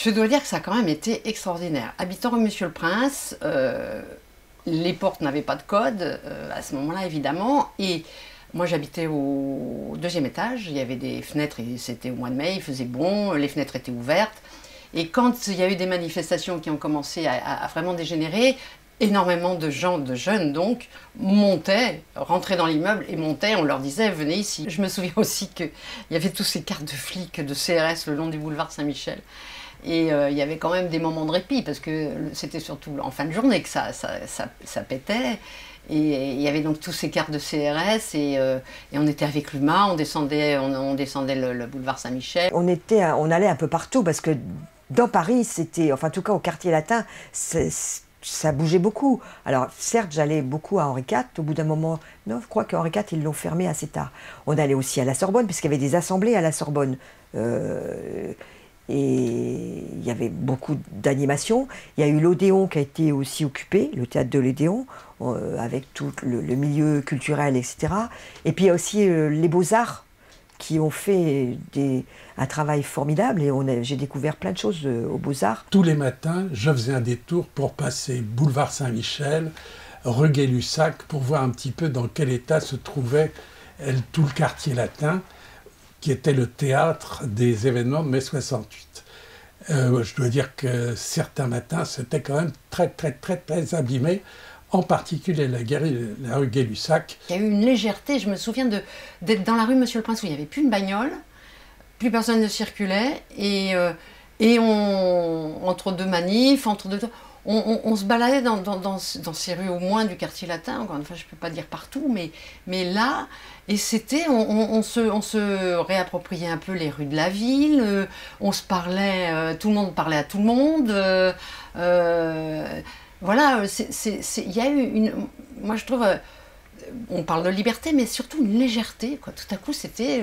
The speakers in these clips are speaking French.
Je dois dire que ça a quand même été extraordinaire. Habitant rue Monsieur le Prince, les portes n'avaient pas de code à ce moment-là, évidemment. Et moi, j'habitais au deuxième étage. Il y avait des fenêtres, et c'était au mois de mai, il faisait bon, les fenêtres étaient ouvertes. Et quand il y a eu des manifestations qui ont commencé à vraiment dégénérer, énormément de gens, de jeunes donc, montaient, rentraient dans l'immeuble et montaient, on leur disait venez ici. Je me souviens aussi qu'il y avait tous ces cartes de flics, de CRS le long du boulevard Saint-Michel. Et il y avait quand même des moments de répit parce que c'était surtout en fin de journée que ça pétait. Et il y avait donc tous ces cartes de CRS et on était avec l'UMA, on descendait le boulevard Saint-Michel. On allait un peu partout parce que dans Paris, c'était, enfin en tout cas au quartier latin, ça bougeait beaucoup. Alors certes, j'allais beaucoup à Henri IV. Au bout d'un moment, non, je crois qu'Henri IV, ils l'ont fermé assez tard. On allait aussi à la Sorbonne, puisqu'il y avait des assemblées à la Sorbonne. Et il y avait beaucoup d'animations. Il y a eu l'Odéon qui a été aussi occupé, le théâtre de l'Odéon, avec tout le milieu culturel, etc. Et puis il y a aussi les Beaux-Arts qui ont fait un travail formidable et j'ai découvert plein de choses aux Beaux-Arts. Tous les matins, je faisais un détour pour passer boulevard Saint-Michel, rue Gay-Lussac, pour voir un petit peu dans quel état se trouvait tout le quartier latin, qui était le théâtre des événements de mai 68. Je dois dire que certains matins, c'était quand même très abîmé, en particulier la rue Gay-Lussac. Il y a eu une légèreté, je me souviens d'être dans la rue Monsieur le Prince où il n'y avait plus une bagnole, plus personne ne circulait, et entre deux manifs, on se baladait dans ces rues au moins du quartier latin, encore une fois je ne peux pas dire partout, mais là, et c'était, on se réappropriait un peu les rues de la ville, on se parlait, tout le monde parlait à tout le monde, voilà, il y a eu moi je trouve, on parle de liberté, mais surtout une légèreté, quoi. Tout à coup c'était,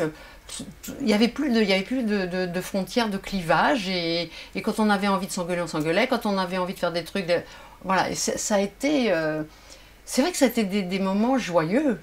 il n'y avait plus de frontières, de clivages, et quand on avait envie de s'engueuler, on s'engueulait, quand on avait envie de faire des trucs, voilà, et ça a été, c'est vrai que ça a été des moments joyeux.